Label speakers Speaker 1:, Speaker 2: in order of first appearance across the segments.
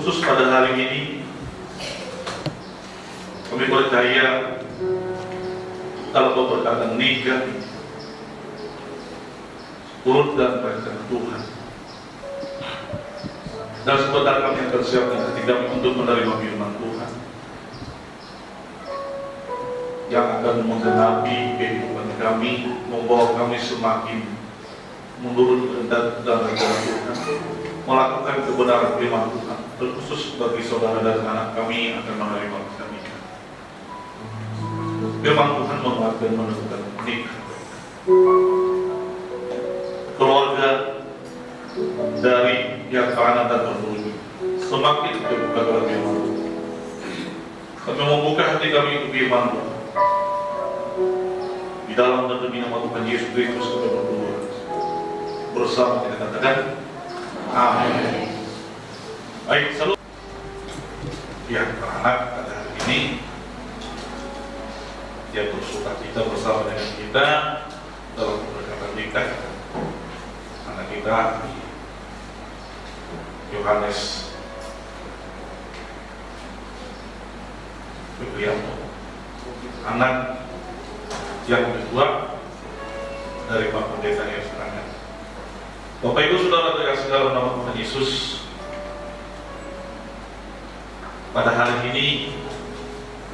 Speaker 1: Terkhusus pada hari ini, kami percaya kalau kau berkata nikah, turut dan rencana Tuhan. Dan sebentar kami akan siapkan hati kami untuk menerima firman Tuhan yang akan menggenapi kehidupan kami, membawa kami semakin menurut kehendak dan rencana Tuhan, melakukan kebenaran firman Tuhan, terkhusus bagi saudara dan anak kami yang akan menerima kami. Firman Tuhan menguatkan menentukan nikah. Keluarga dari yang kanan dan berbunyi semakin terbuka dalam firman Tuhan. Kami membuka hati kami untuk firman Tuhan. Di dalam dan demi nama Tuhan Yesus Kristus kami berdoa. Bersama kita katakan amin. Baik, salut yang anak pada hari ini yang bersuka cita bersama dengan kita dalam perkataan nikah anak kita Yohanes Febrianto, anak yang kedua dari Pak Pendeta Yesus. Bapak Ibu Saudara terkasih dalam nama Tuhan Yesus, pada hari ini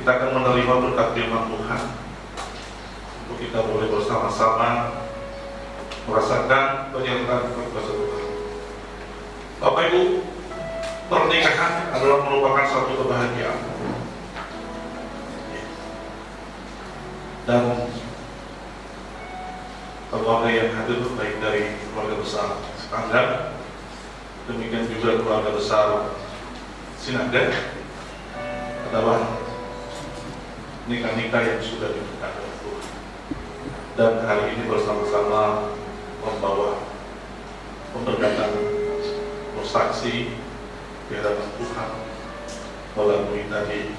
Speaker 1: kita akan menerima berkat firman Tuhan untuk kita boleh bersama-sama merasakan penyertaan kuasa Tuhan. Bapak Ibu, pernikahan adalah merupakan suatu kebahagiaan dan keluarga yang hadir baik dari keluarga besar Standar, demikian juga keluarga besar Sinaga adalah nikah-nikah yang sudah diberkati Tuhan, dan hari ini bersama-sama membawa pemberkatan bersaksi di hadapan Tuhan melalui tadi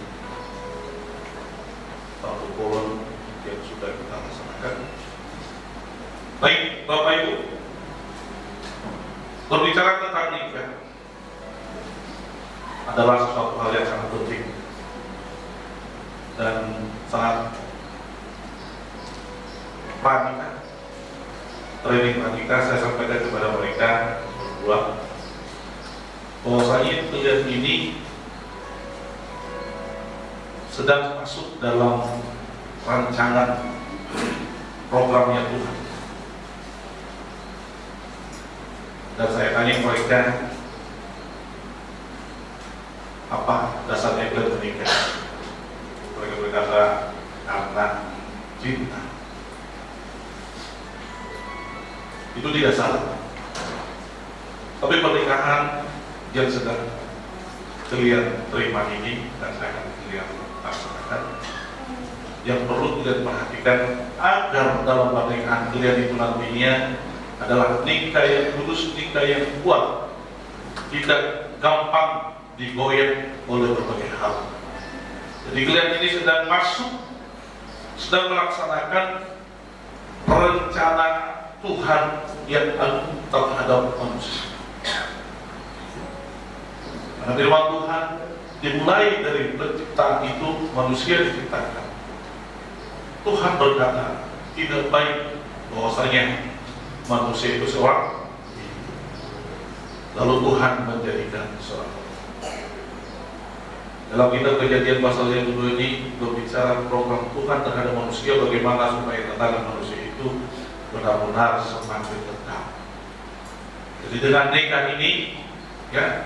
Speaker 1: satu kolon yang sudah kita laksanakan. Baik, Bapak Ibu, berbicara tentang nikah adalah sesuatu hal yang sangat penting dan sangat pranikah. Training pranikah saya sampaikan kepada mereka berdua bahwasanya pilihan ini sedang masuk dalam rancangan programnya Tuhan. Dan saya tanya mereka, apa dasarnya kalian menikah? Mereka berkata, karena cinta. Itu tidak salah. Tapi pernikahan yang sedang kalian terima ini dan saya akan kalian laksanakan, yang perlu kalian perhatikan agar dalam pernikahan kalian itu nantinya adalah nikah yang lurus, nikah yang kuat, tidak gampang digoyah oleh berbagai hal. Jadi kalian ini sedang masuk, sedang melaksanakan rencana Tuhan yang agung terhadap manusia. Karena firman Tuhan dimulai dari penciptaan itu, manusia diciptakan. Tuhan berkata tidak baik bahwasanya manusia itu seorang, lalu Tuhan menjadikan seorang. Dalam kitab Kejadian pasal yang kedua ini berbicara program Tuhan terhadap manusia, bagaimana supaya tatanan manusia itu benar-benar semakin tetap. Jadi dengan nikah ini, ya,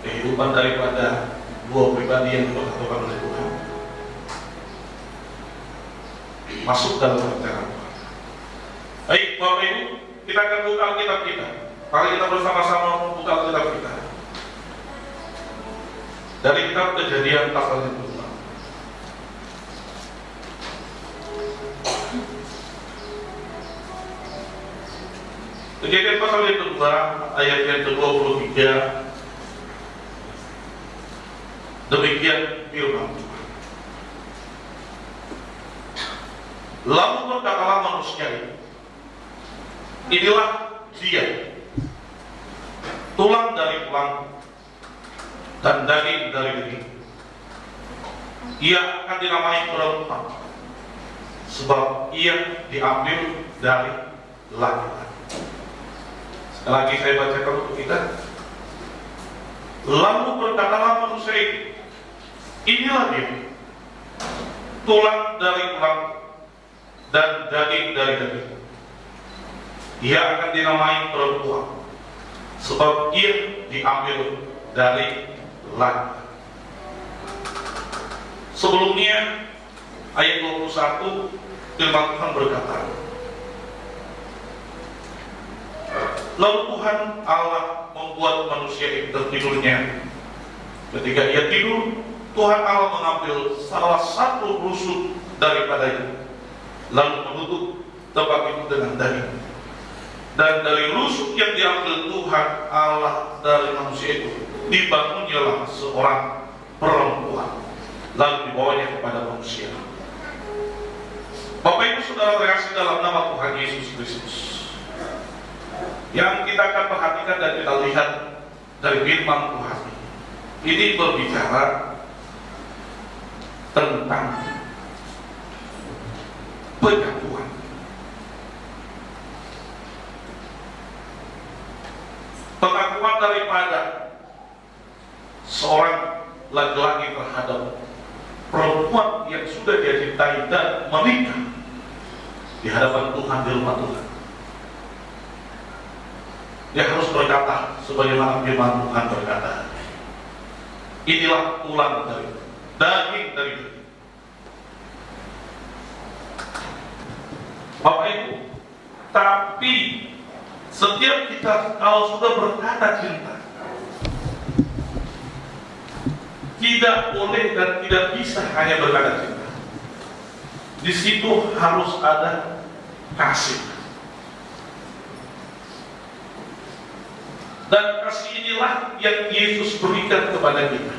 Speaker 1: kehidupan daripada dua pribadi yang diperhatikan oleh Tuhan masuk dalam rencana Tuhan. Baik, Bapak Ibu, kita akan buka Alkitab kita. Mari kita bersama-sama membuka Alkitab kita dari kitab Kejadian pasal yang kedua. Kejadian pasal yang kedua ayat yang ke-23. Demikian firman Tuhan. Lalu berkatalah manusia itu, inilah dia, tulang dari tulang dan daging dari daging. Ia akan dinamai perempuan, sebab ia diambil dari laki-laki. Sekali lagi saya bacakan untuk kita. Lalu berkatalah manusia itu, inilah dia, tulang dari tulang dan daging dari daging. Ia akan dinamai perempuan, sebab ia diambil dari laki. Sebelumnya ayat 21 firman Tuhan berkata, lalu Tuhan Allah membuat manusia itu tertidurnya. Ketika ia tidur, Tuhan Allah mengambil salah satu rusuk daripadanya, lalu menutup tempat itu dengan daging. Dan dari rusuk yang diambil Tuhan Allah dari manusia itu, dibangunnyalah seorang perempuan, lalu dibawanya kepada manusia. Bapak Ibu Saudara, reaksi dalam nama Tuhan Yesus Kristus yang kita akan perhatikan dan kita lihat dari firman Tuhan ini berbicara tentang penyatuan. Pengakuan daripada seorang laki-laki terhadap perempuan yang sudah dia cintai dan menikah di hadapan Tuhan, di rumah Tuhan. Dia harus berkata sebagaimana firman Tuhan berkata, inilah tulang dari daging dari daging. Bapak Ibu, tapi setiap kita kalau sudah berkata cinta, tidak boleh dan tidak bisa hanya berkata cinta. Di situ harus ada kasih. Dan kasih inilah yang Yesus berikan kepada kita.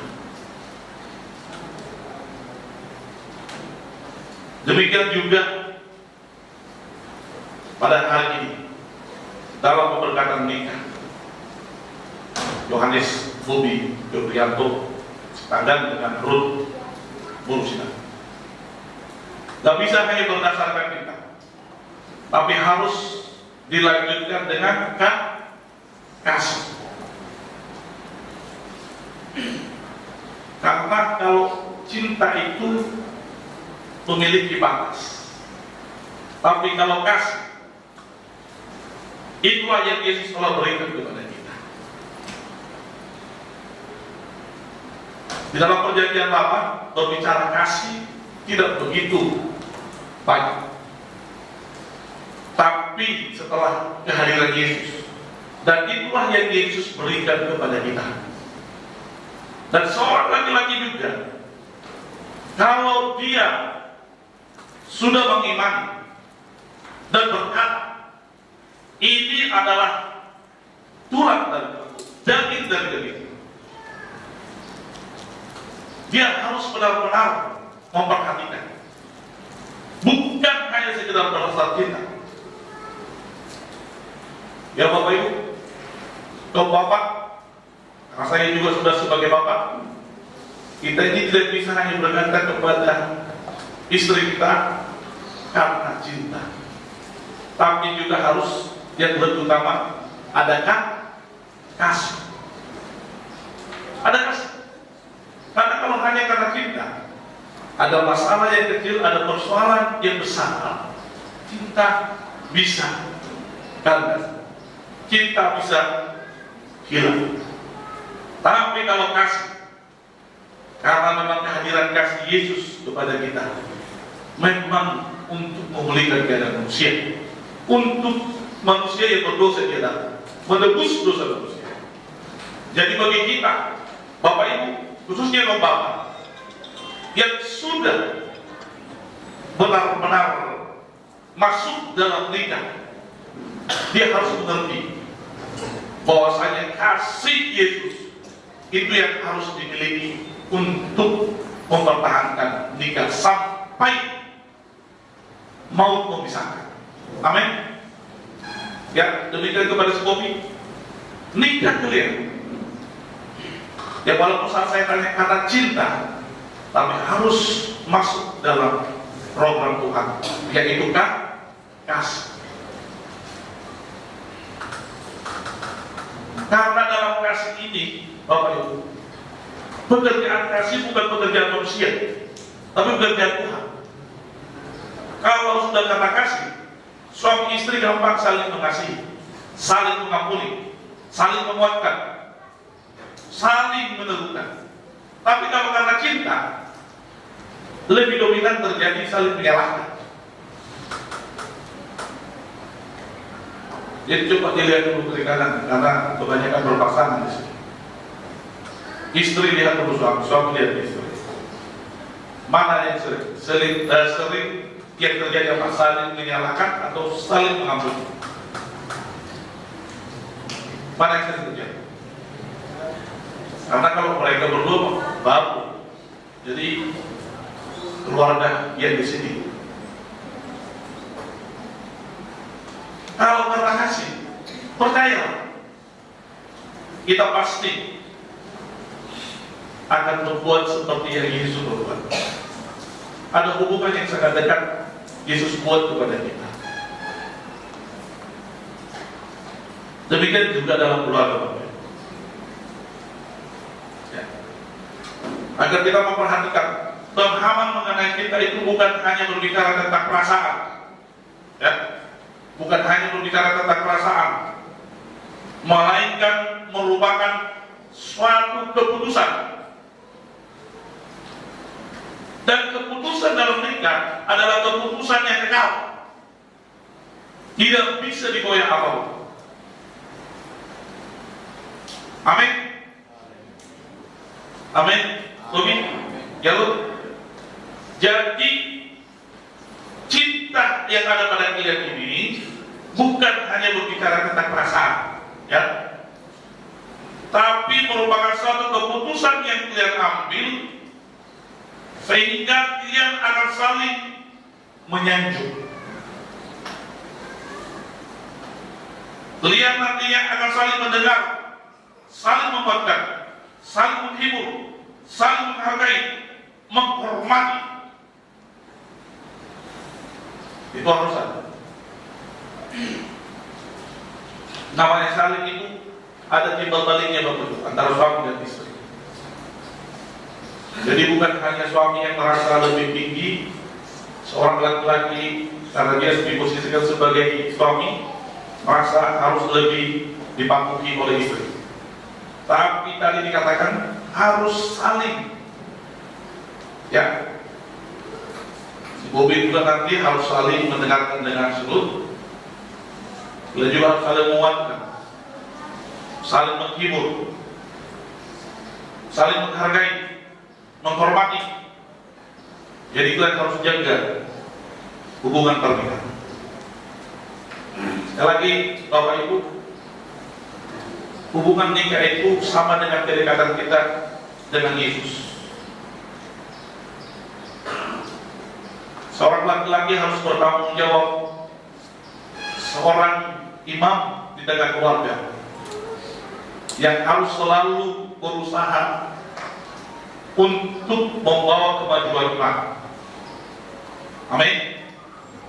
Speaker 1: Demikian juga pada hari ini dalam pemberkatan nikah, Yohanes Bobi Yoprianto sepadan dengan Ruth Burusina. Gak bisa hanya berdasarkan kita, tapi harus dilanjutkan dengan kasih. Karena kalau cinta itu memiliki batas, tapi kalau kasih, itulah yang Yesus telah berikan kepada kita. Di dalam perjanjian lama berbicara kasih tidak begitu banyak, tapi setelah kehadiran Yesus, dan itulah yang Yesus berikan kepada kita. Dan seorang laki-laki juga, kalau dia sudah mengimani dan berkata, ini adalah tulang dan daging dari daging, dia harus benar-benar memperhatikan, bukan hanya sekedar berdasar cinta. Ya Bapak Ibu, kalau Bapak, karena saya juga sudah sebagai Bapak, kita ini tidak bisa hanya berkata kepada istri kita karena cinta, tapi juga harus yang lebih utama adakah kasih. Ada kasih. Karena kalau hanya karena cinta, ada masalah yang kecil, ada persoalan yang besar, cinta bisa kandas, cinta bisa hilang. Tapi kalau kasih, karena memang kehadiran kasih Yesus kepada kita memang untuk memulihkan keadaan manusia, untuk manusia yang berdosa dia datang menebus dosa manusia. Jadi bagi kita, Bapak Ibu, khususnya kaum bapak yang sudah benar-benar masuk dalam nikah, dia harus mengerti bahwasanya kasih Yesus itu yang harus dimiliki untuk mempertahankan nikah sampai maut memisahkan. Amin. Ya, demikian kepada si Bobi. nikah kalian. Ya walaupun saat saya tanya kata cinta, tapi harus masuk dalam program Tuhan, yaitu kasih. Karena dalam kasih ini, Bapak Ibu, pekerjaan kasih bukan pekerjaan manusia, tapi pekerjaan Tuhan. Kalau sudah kata kasih, suami istri gampang saling mengasihi, saling mengampuni, saling menguatkan, saling meneguhkan. Tapi kalau kata cinta, lebih dominan terjadi saling menyalahkan. Jadi coba dilihat dulu kiri kanan, karena kebanyakan berpasangan di sini. Istri lihat dulu suami, suami lihat istri. Mana yang sering yang terjadi apa? Saling menyalahkan atau saling mengampuni? Mana yang sering terjadi? Karena kalau mereka berdua baru, jadi keluarga yang di sini. Kalau karena kasih, percaya, kita pasti akan berbuat seperti yang Yesus berbuat. Ada hubungan yang sangat dekat Yesus buat kepada kita. Demikian juga dalam keluarga. Ya. Agar kita memperhatikan, pemahaman mengenai kita itu bukan hanya berbicara tentang perasaan, ya, bukan hanya berbicara tentang perasaan, melainkan merupakan suatu keputusan. Dan keputusan dalam nikah adalah keputusan yang kekal, tidak bisa digoyah apapun. Amin. Amin. Amin. Ya lu. Jadi cinta yang ada pada kalian ini bukan hanya berbicara tentang perasaan, ya, tapi merupakan suatu keputusan yang kalian ambil sehingga kalian akan saling menyanjung. Kalian nantinya akan saling mendengar, saling menguatkan, saling menghibur, saling menghargai, menghormati. Itu harus ada. Namanya saling itu ada timbal baliknya Bapak Ibu, antara suami dan istri. Jadi bukan hanya suami yang merasa lebih tinggi, seorang laki-laki karena dia diposisikan sebagai suami merasa harus lebih dipangkuki oleh istri. Tapi tadi dikatakan harus saling, ya. Si Bobi juga nanti harus saling mendengarkan dengan surut. Dia juga harus saling menguatkan, saling menghibur, saling menghargai, menghormati. Jadi kalian harus jaga hubungan pernikahan. Sekali lagi Bapak Ibu, hubungan nikah itu sama dengan kedekatan kita dengan Yesus. Seorang laki-laki harus bertanggung jawab seorang imam di tengah keluarga yang harus selalu berusaha untuk membawa kemajuan iman. Amin.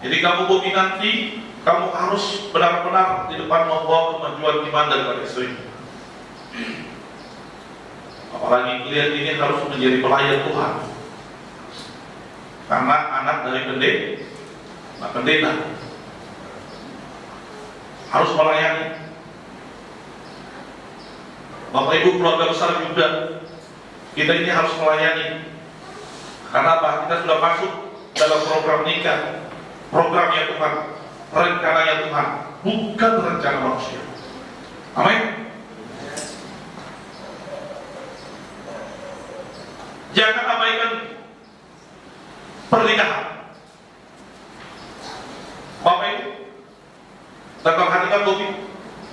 Speaker 1: Jadi kamu Bobi nanti, kamu harus benar-benar di depan membawa kemajuan iman daripada istri. Apalagi kalian ini harus menjadi pelayan Tuhan, karena anak dari pendeta harus melayani. Bapak Ibu keluarga besar juga, kita ini harus melayani. Karena apa? Kita sudah masuk dalam program nikah, programnya Tuhan, rencananya Tuhan, bukan rencana manusia. Amin. Jangan abaikan pernikahan. Bapak Ibu, dan perhatikan Bobi,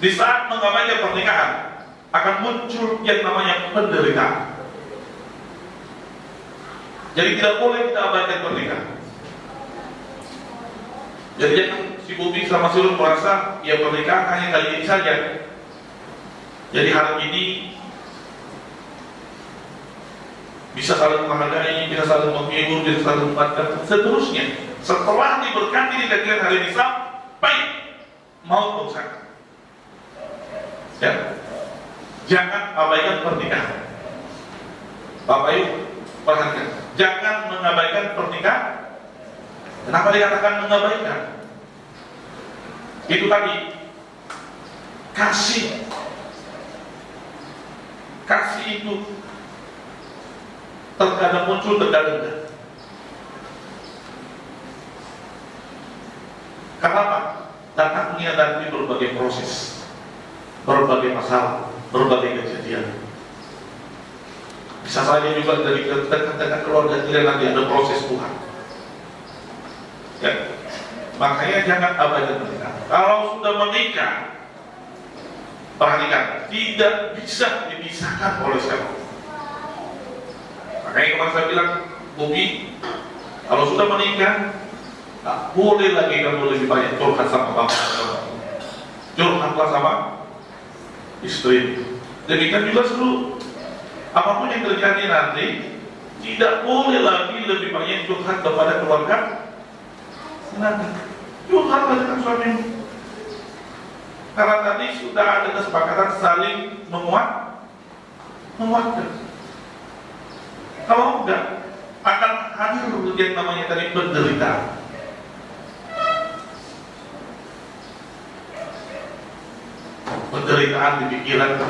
Speaker 1: di saat mengabaikan pernikahan akan muncul yang namanya penderitaan. Jadi tidak boleh kita abaikan pernikahan. Jadi jangan si Bobi sama si Rum merasa ya pernikahan hanya kali ini saja. Jadi hari ini bisa saling menghargai, bisa saling menghibur, bisa saling menguatkan, seterusnya. Setelah diberkati di negeri hari ini sampai mau berusaha. Ya, jangan abaikan pernikahan. Bapak Ibu, perhatikan, jangan mengabaikan pernikahan. Kenapa dikatakan mengabaikan? Itu tadi, kasih itu terkadang muncul, terkadang enggak. Kenapa? Datangnya dari berbagai proses, berbagai masalah, berbagai kejadian. Bisa saja juga dari dekat-dekat keluarga kita nanti ada proses Tuhan. Ya, makanya jangan abaikan pernikahan. Kalau sudah menikah, perhatikan, tidak bisa dipisahkan oleh siapa. Makanya kemarin saya bilang, Bobi, kalau sudah menikah, tak boleh lagi kamu lebih banyak curhat sama bapak, curhatlah sama istri. Demikian juga seluruh apapun yang terjadi nanti, tidak boleh lagi lebih banyak curhat kepada keluarga. Nanti curhatlah dengan suamimu. Karena tadi sudah ada kesepakatan saling menguatkan. Kalau enggak, akan hadir yang namanya tadi penderitaan. Penderitaan di pikiran,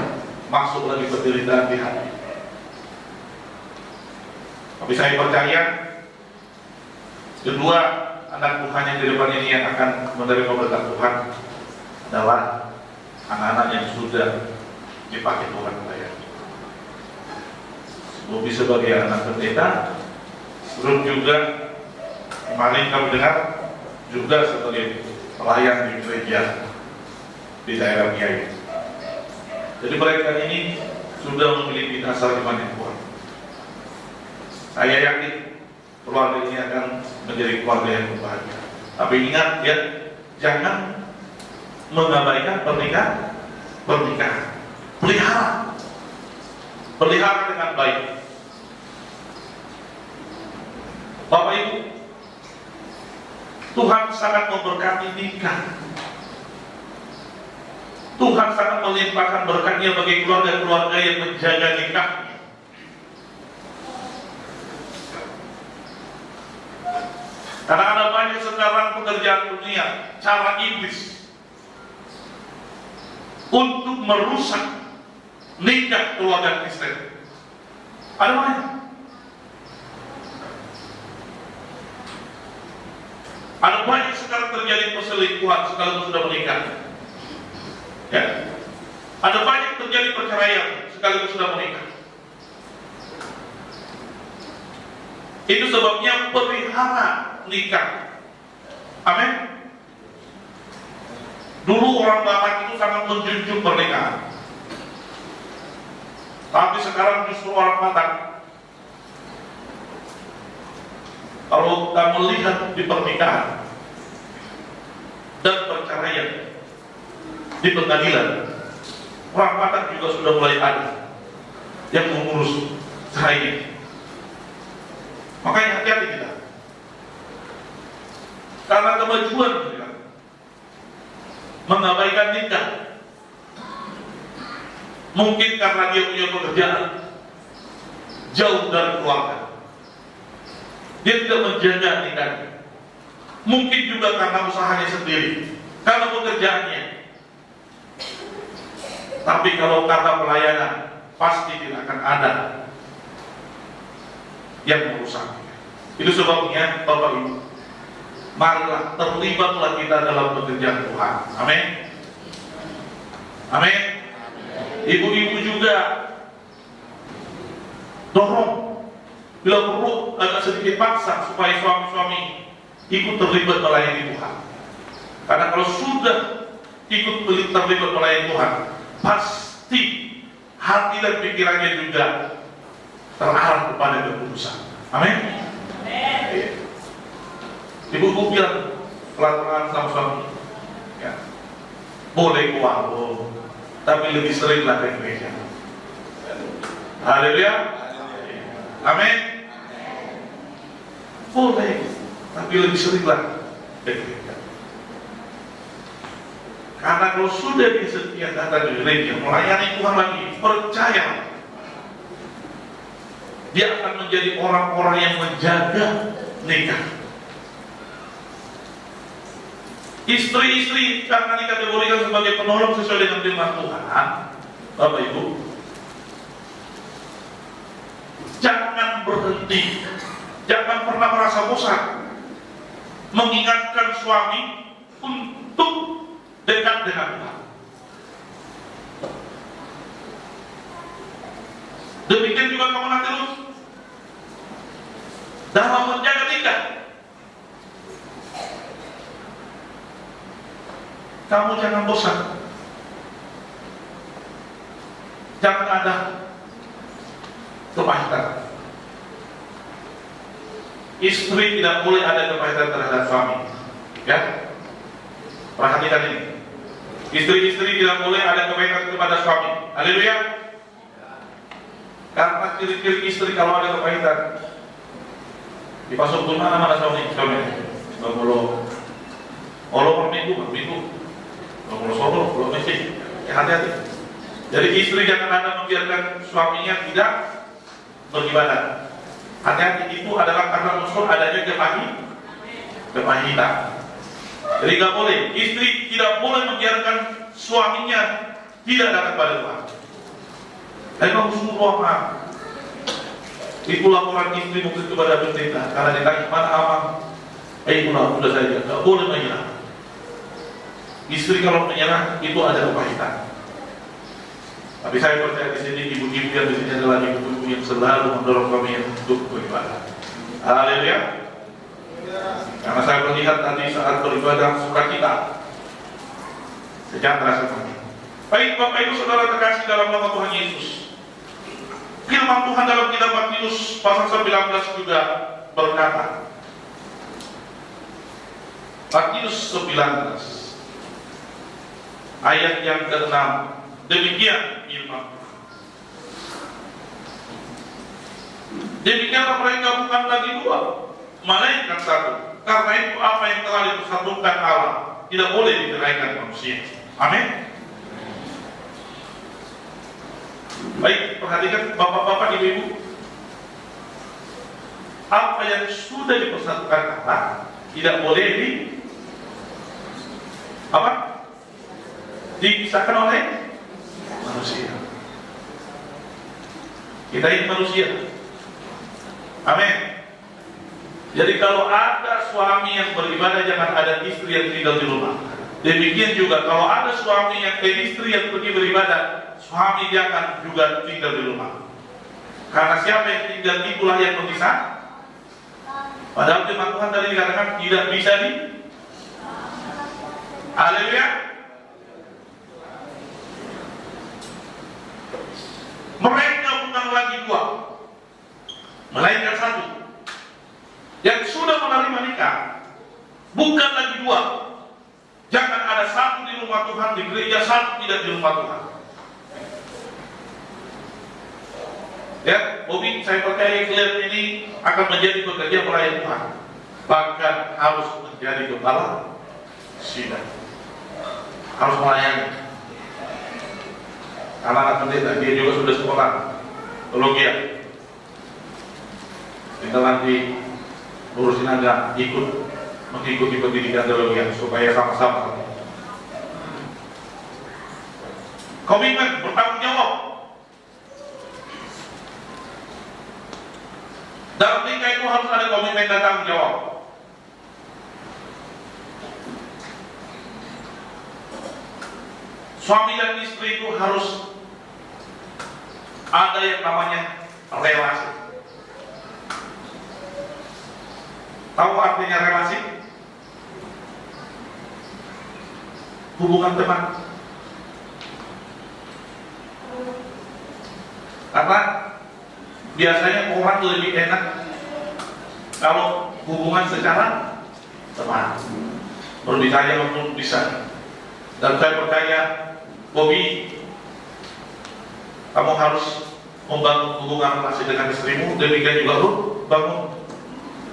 Speaker 1: masuk lagi penderitaan di hati. Tapi saya percaya, kedua anak Tuhan yang di depan ini yang akan menerima berkat Tuhan adalah anak-anak yang sudah dipakai Tuhan melayani. Bobi sebagai anak pendeta, Ruth juga kemarin kami dengar juga sebagai pelayan di gereja di daerah Kiai. Jadi mereka ini sudah memiliki dasar iman yang kuat. Saya yakin keluarga ini akan menjadi keluarga yang berbahagia. Tapi ingat ya, jangan mengabaikan pernikahan. Pelihara dengan baik. Bapak Ibu, Tuhan sangat memberkati nikah. Tuhan sangat melimpahkan berkatnya bagi keluarga-keluarga yang menjaga nikahnya. Karena ada banyak sekarang pekerjaan dunia, cara iblis untuk merusak nikah keluarga Kristen. Ada banyak. Ada banyak sekarang terjadi perselingkuhan sekalipun sudah menikah. Ya. Ada banyak terjadi perceraian sekalipun sudah menikah. Itu sebabnya pelihara nikah. Amin. Dulu orang Batak itu sangat menjunjung pernikahan. Tapi sekarang justru orang Batak, kalau kita melihat di pernikahan dan perceraian di pengadilan, orang Batak juga sudah mulai ada yang mengurus cerainya. Makanya hati-hati kita, karena kemajuan kita mengabaikan nikah. Mungkin karena dia punya pekerjaan jauh dari keluarga, dia tidak menjaga nikahnya. Mungkin juga karena usahanya sendiri, karena pekerjaannya. Tapi kalau karena pelayanan, pasti tidak akan ada yang merusak. Itu sebabnya Bapak Ibu, marilah terlibatlah kita dalam pekerjaan Tuhan. Amin. Amin. Ibu-ibu juga dorong, bila perlu agak sedikit paksa supaya suami-suami ikut terlibat melayani Tuhan. Karena kalau sudah ikut terlibat melayani Tuhan, pasti hati dan pikirannya juga terarah kepada kekudusan. Amin. Ibu-ibu bilang pelan-pelan sama suami, ya, boleh kuat, tapi lebih seringlah ke gereja. Haleluya. Amin. Boleh, tapi lebih seringlah ke gereja. Karena kalau sudah dia setia datang ke gereja, melayani Tuhan lagi, percaya, dia akan menjadi orang-orang yang menjaga nikah. Istri-istri karena dikategorikan sebagai penolong sesuai dengan firman Tuhan, Bapak Ibu, jangan berhenti, jangan pernah merasa bosan mengingatkan suami untuk dekat dengan Tuhan. Demikian juga kamu nanti terus dalam menjaga nikah. Kamu jangan bosan, jangan ada kepahitan. Istri tidak boleh ada kepahitan terhadap suami, ya. Perhatikan ini. Istri-istri tidak boleh ada kepahitan kepada suami. Haleluya. Karena ciri-ciri istri kalau ada kepahitan, dipasok ke mana suami? Kalau per minggu. Kalau solo, belum mesti. Hati-hati. Jadi istri jangan ada membiarkan suaminya tidak beribadah. Hati-hati, itu adalah karena unsur adanya kepahitan. Jadi nggak boleh. Istri tidak boleh membiarkan suaminya tidak datang pada Tuhan. Tapi kamu semua maaf. Itu laporan istri mungkin kepada pendeta. Karena ditanya mana abang? Udah saja. Nggak boleh menyerah. Istri kalau menyerah itu ada kepahitan. Tapi saya percaya di sini ibu-ibu yang di sini adalah ibu-ibu yang selalu mendorong kami untuk beribadah. Haleluya. Karena saya melihat tadi saat beribadah sukacita, sejahtera semuanya. Baik Bapak Ibu Saudara terkasih dalam nama Tuhan Yesus. Firman Tuhan dalam kitab Matius pasal 19 juga berkata, Matius 19 ayat yang ke-6, demikian firman Tuhan. Demikianlah mereka bukan lagi dua, melainkan satu. Karena itu apa yang telah dipersatukan Allah tidak boleh diceraikan manusia. Amin. Baik, perhatikan bapak-bapak, ibu-ibu. Apa yang sudah dipersatukan Allah tidak boleh dipisahkan oleh manusia. Kita ini manusia. Amin. Jadi kalau ada suami yang beribadah, jangan ada istri yang tinggal di rumah. Demikian juga kalau ada suami yang istri yang pergi beribadah, suami jangan juga tinggal di rumah. Karena siapa yang tinggal itulah yang berpisah. Padahal firman Tuhan tadi dikatakan tidak bisa di. Haleluya. Mereka bukan lagi dua, melainkan satu. Yang sudah menerima nikah bukan lagi dua. Jangan ada satu di rumah Tuhan di gereja, satu tidak di rumah Tuhan. Ya, Bobby, saya percaya kalian ini akan menjadi pekerja pelayan Tuhan. Bahkan harus menjadi kepala sidang. Harus melayani. Karena anak pendeta, dia juga sudah sekolah teologi. Kita nanti urusin agama, mengikuti pendidikan teologi supaya sama-sama komitmen, bertanggung jawab. Dalam nikah itu harus ada komitmen dan tanggung jawab. Suami dan istri itu harus ada yang namanya relasi. Tahu artinya relasi? Hubungan teman. Karena biasanya orang lebih enak kalau hubungan secara teman, berbicara untuk bisa. Dan saya percaya Bobby kamu harus membangun hubungan relasi dengan istrimu, demikian juga lu bangun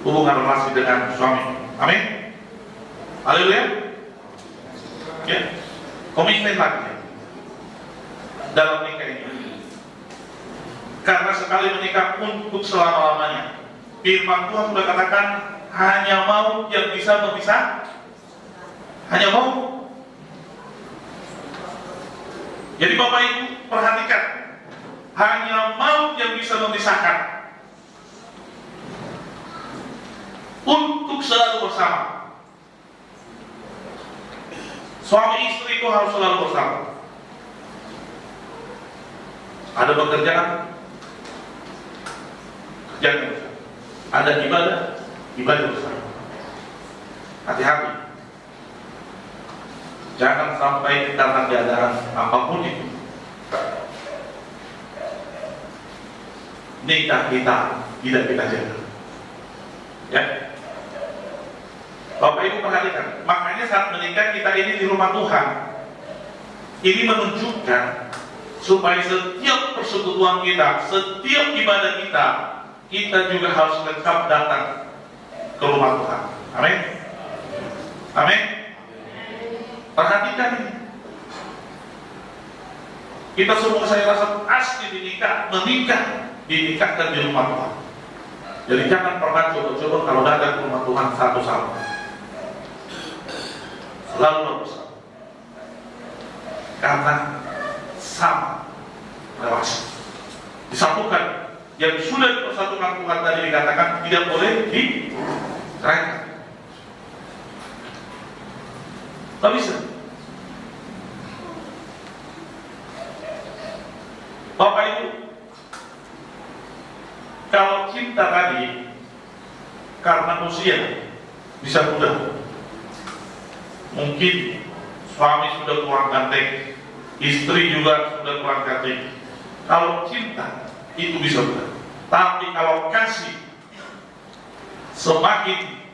Speaker 1: hubungan relasi dengan suami. Amin. Haleluya. Ya, komitmen lagi dalam nikah ini. Karena sekali menikah untuk selama-lamanya. Firman Tuhan sudah katakan hanya mau yang bisa memisah. Hanya mau. Jadi Bapak Ibu perhatikan, hanya mau yang bisa memisahkan untuk selalu bersama. Suami istri itu harus selalu bersama. Ada pekerjaan, kerjaan bersama. Ada ibadah, ibadah bersama. Hati-hati. Jangan sampai karena keadaan apapun itu nikah kita tidak kita jaga. Ya, Bapak Ibu perhatikan. Makanya saat menikah kita ini di rumah Tuhan. Ini menunjukkan supaya setiap persekutuan kita, setiap ibadah kita juga harus tetap datang ke rumah Tuhan. Amin. Amin. Perhatikan ini. Kita semua saya rasa pasti dinikahkan di rumah Tuhan. Jadi jangan pernah coba-coba kalau datang ke rumah Tuhan satu-satu. Selalu bersama. Karena sama relasi. Disatukan. Yang sudah dipersatukan Tuhan tadi dikatakan tidak boleh diceraikan. Tak bisa. Bapak Ibu, kalau cinta tadi karena usia bisa mudah. Mungkin suami sudah kurang ganteng, istri juga sudah kurang ganteng. Kalau cinta itu bisa mudah. Tapi kalau kasih, semakin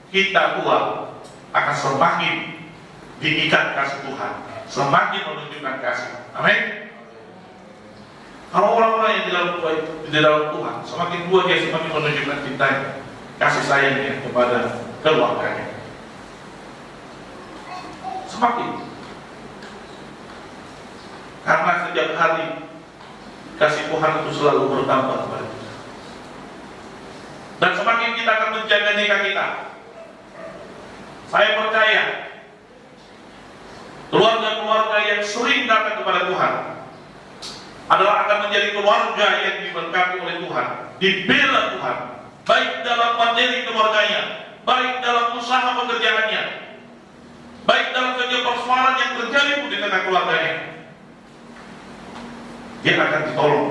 Speaker 1: kita tua akan semakin diikat kasih Tuhan, semakin menunjukkan kasih. Amin. Kalau orang-orang yang di dalam Tuhan, semakin tua dia semakin menunjukkan cintanya, kasih sayangnya kepada keluarganya. Semakin. Karena setiap hari kasih Tuhan itu selalu bertambah kepada kita. Dan semakin kita akan menjaga nikah kita. Saya percaya keluarga-keluarga yang sering datang kepada Tuhan adalah akan menjadi keluarga yang diberkati oleh Tuhan, dibela Tuhan, baik dalam materi keluarganya, baik dalam usaha pekerjaannya, baik dalam setiap persoalan yang terjadi pun di tengah keluarganya, dia akan ditolong.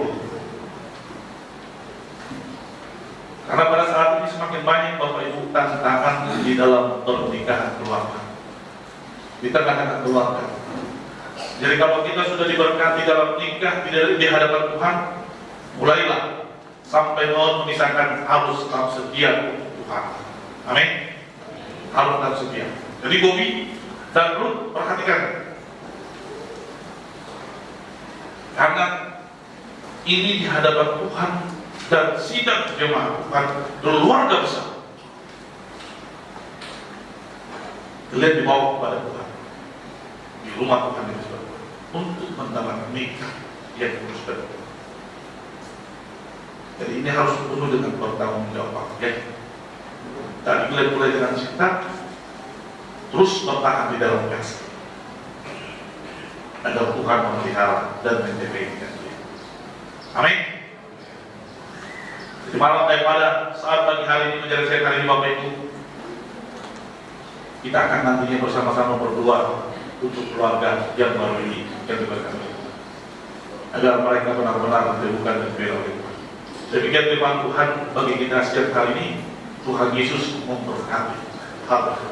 Speaker 1: Karena pada saat ini semakin banyak Bapak Ibu tantangan di dalam pernikahan keluarga, di tengah-tengah keluarga. Jadi kalau kita sudah diberkati dalam nikah di hadapan Tuhan, mulailah sampai mau memisahkan harus tetap setia untuk Tuhan. Amin. Harus tetap setia. Jadi Bobi dan Ruth perhatikan, karena ini di hadapan Tuhan dan sidang jemaat Tuhan keluarga besar. Kalian dibawa kepada Tuhan di rumah Tuhan ini untuk mendapatkan nikah yang kudus dan betul. Jadi ini harus penuh dengan pertanggungjawaban. Ya. Dan mulai dengan cinta, terus bertahan di dalam kasih, agar Tuhan memelihara dan menjaga kita. Amin. Jadi malam daripada saat pagi hari ini menjadi saya kali ini Bapak Ibu, kita akan nantinya bersama-sama berdoa untuk keluarga yang baru ini yang diberkati, agar mereka benar-benar ditemukan dan dibela oleh Tuhan. Demikian firman Tuhan bagi kita setiap kali ini. Tuhan Yesus memberkati. Haleluya.